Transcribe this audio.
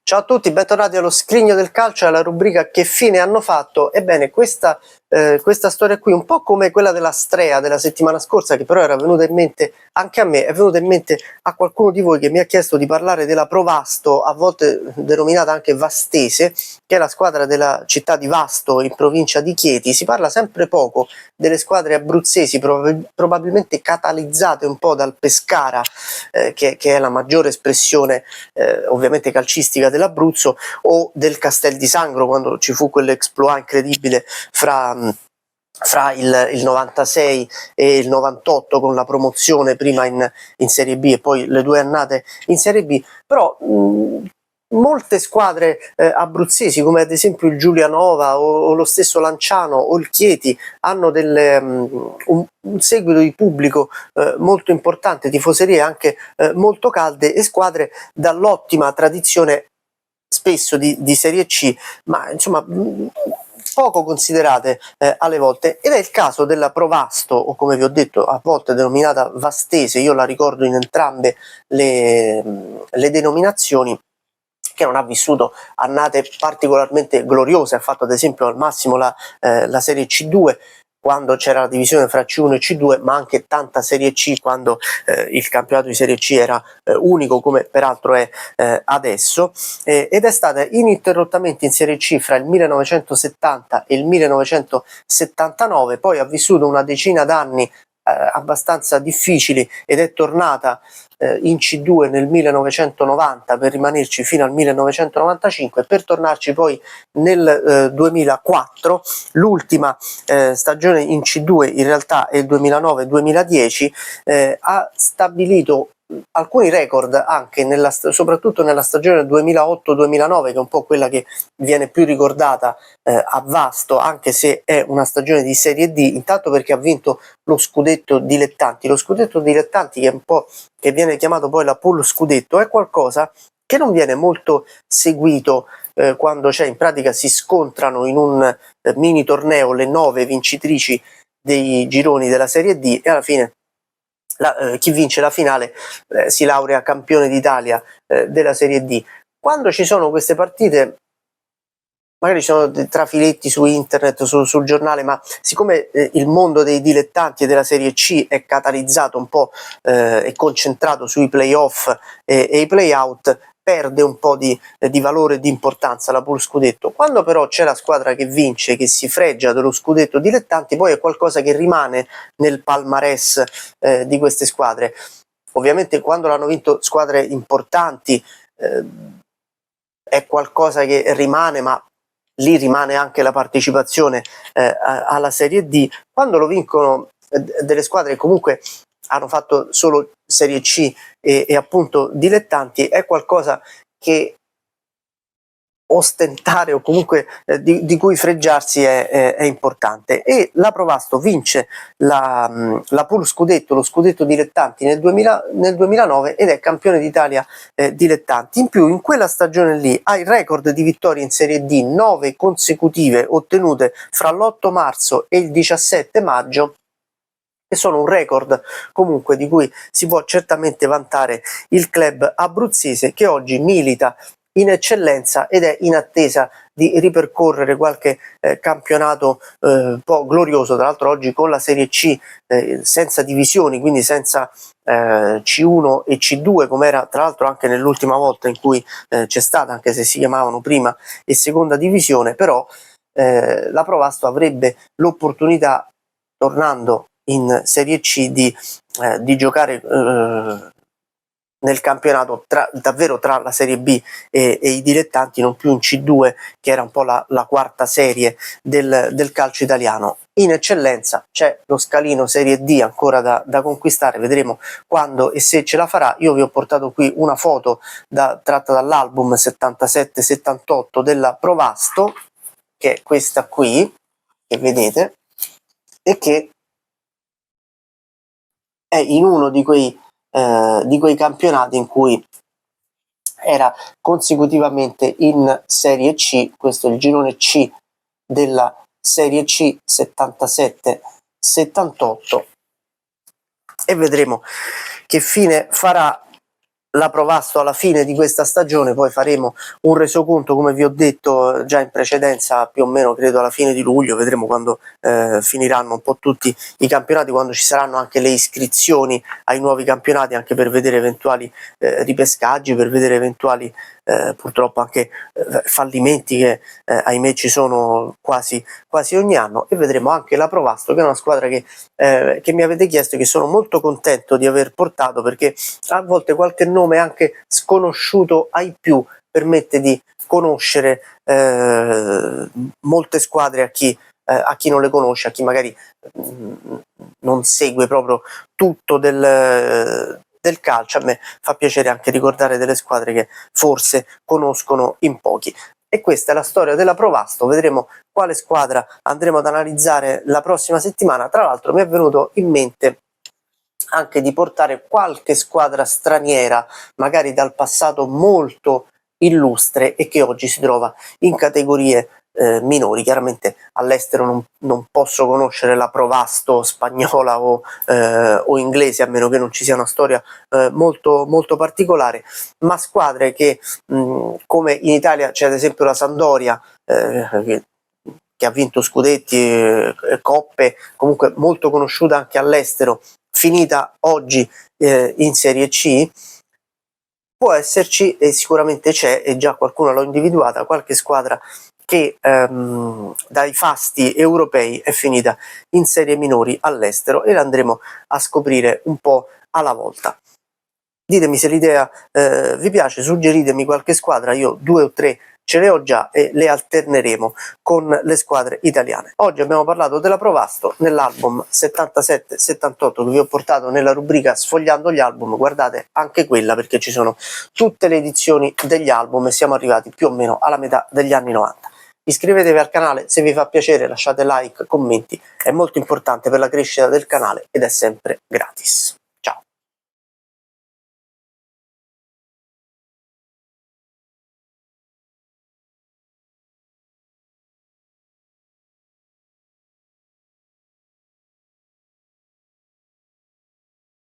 Ciao a tutti, bentornati allo Scrigno del Calcio, alla rubrica Che fine hanno fatto? Ebbene, questa storia qui, un po' come quella della Strea della settimana scorsa, che però era venuta in mente anche a me, è venuta in mente a qualcuno di voi che mi ha chiesto di parlare della Provasto, a volte denominata anche Vastese, che è la squadra della città di Vasto, in provincia di Chieti. Si parla sempre poco delle squadre abruzzesi, probabilmente catalizzate un po' dal Pescara, che è la maggiore espressione ovviamente calcistica dell'Abruzzo, o del Castel di Sangro, quando ci fu quell'exploit incredibile fra il 96 e il 98, con la promozione prima in Serie B e poi le due annate in Serie B. Però molte squadre abruzzesi, come ad esempio il Giulianova o lo stesso Lanciano o il Chieti, hanno un seguito di pubblico molto importante, tifoserie anche molto calde, e squadre dall'ottima tradizione spesso di Serie C, ma insomma poco considerate alle volte, ed è il caso della Provasto, o come vi ho detto a volte denominata Vastese. Io la ricordo in entrambe le denominazioni, che non ha vissuto annate particolarmente gloriose. Ha fatto ad esempio al massimo la Serie C2, quando c'era la divisione fra C1 e C2, ma anche tanta Serie C quando il campionato di Serie C era unico, come peraltro è adesso, ed è stata ininterrottamente in Serie C fra il 1970 e il 1979, poi ha vissuto una decina d'anni abbastanza difficili ed è tornata in C2 nel 1990 per rimanerci fino al 1995, per tornarci poi nel 2004. L'ultima stagione in C2 in realtà è il 2009-2010. Ha stabilito alcuni record anche soprattutto nella stagione 2008-2009, che è un po' quella che viene più ricordata a Vasto, anche se è una stagione di Serie D, intanto perché ha vinto lo scudetto dilettanti. Lo scudetto dilettanti, che è un po' che viene chiamato poi la pool scudetto, è qualcosa che non viene molto seguito quando in pratica si scontrano in un mini torneo le 9 vincitrici dei gironi della Serie D, e alla fine chi vince la finale si laurea campione d'Italia della Serie D. Quando ci sono queste partite, magari ci sono dei trafiletti su internet, sul giornale, ma siccome il mondo dei dilettanti e della Serie C è catalizzato un po', è concentrato sui play-off e i play-out, perde un po' di valore e di importanza la pool scudetto. Quando però c'è la squadra che vince, che si fregia dello scudetto dilettanti, poi è qualcosa che rimane nel palmarès di queste squadre. Ovviamente quando l'hanno vinto squadre importanti è qualcosa che rimane, ma lì rimane anche la partecipazione alla Serie D. Quando lo vincono delle squadre che comunque hanno fatto solo Serie C e appunto dilettanti, è qualcosa che ostentare, o comunque di cui fregiarsi è importante. E la Provasto vince la pool scudetto, lo scudetto dilettanti nel 2009, ed è campione d'Italia dilettanti. In più, in quella stagione lì ha il record di vittorie in Serie D, 9 consecutive ottenute fra l'8 marzo e il 17 maggio, che sono un record comunque di cui si può certamente vantare il club abruzzese, che oggi milita in eccellenza ed è in attesa di ripercorrere qualche campionato un po' glorioso. Tra l'altro oggi con la Serie C senza divisioni, quindi senza C1 e C2, come era tra l'altro anche nell'ultima volta in cui c'è stata, anche se si chiamavano prima e seconda divisione, però la Provasto avrebbe l'opportunità, tornando in Serie C, di giocare nel campionato davvero tra la Serie B e i dilettanti, non più in C2, che era un po' la quarta serie del calcio italiano. In eccellenza c'è lo scalino Serie D ancora da conquistare, vedremo quando e se ce la farà. Io vi ho portato qui una foto tratta dall'album 77-78 della Provasto, che è questa qui, che vedete, e che è in uno di quei campionati in cui era consecutivamente in Serie C. Questo è il girone C della Serie C 77-78, e vedremo che fine farà la Provasto alla fine di questa stagione, poi faremo un resoconto, come vi ho detto già in precedenza, più o meno credo alla fine di luglio, vedremo quando finiranno un po' tutti i campionati, quando ci saranno anche le iscrizioni ai nuovi campionati, anche per vedere eventuali ripescaggi, per vedere eventuali purtroppo anche fallimenti che ahimè ci sono quasi ogni anno, e vedremo anche la Provasto, che è una squadra che mi avete chiesto e che sono molto contento di aver portato, perché a volte qualche nome anche sconosciuto ai più permette di conoscere molte squadre a chi non le conosce, a chi magari non segue proprio tutto del calcio. A me fa piacere anche ricordare delle squadre che forse conoscono in pochi. E questa è la storia della Provasto. Vedremo quale squadra andremo ad analizzare la prossima settimana. Tra l'altro mi è venuto in mente anche di portare qualche squadra straniera, magari dal passato molto illustre e che oggi si trova in categorie minori. Chiaramente all'estero non posso conoscere la Provasto spagnola o inglese, a meno che non ci sia una storia molto particolare, ma squadre che come in Italia c'è ad esempio la Sampdoria, che ha vinto scudetti, coppe, comunque molto conosciuta anche all'estero, finita oggi in Serie C. Può esserci, e sicuramente c'è, e già qualcuno l'ha individuata, qualche squadra che dai fasti europei è finita in serie minori all'estero, e l'andremo a scoprire un po' alla volta. Ditemi se l'idea vi piace, suggeritemi qualche squadra, io 2 o 3 ce le ho già e le alterneremo con le squadre italiane. Oggi abbiamo parlato della Provasto nell'album 77-78 che vi ho portato nella rubrica Sfogliando gli album. Guardate anche quella, perché ci sono tutte le edizioni degli album e siamo arrivati più o meno alla metà degli anni 90. Iscrivetevi al canale se vi fa piacere, lasciate like, commenti, è molto importante per la crescita del canale ed è sempre gratis.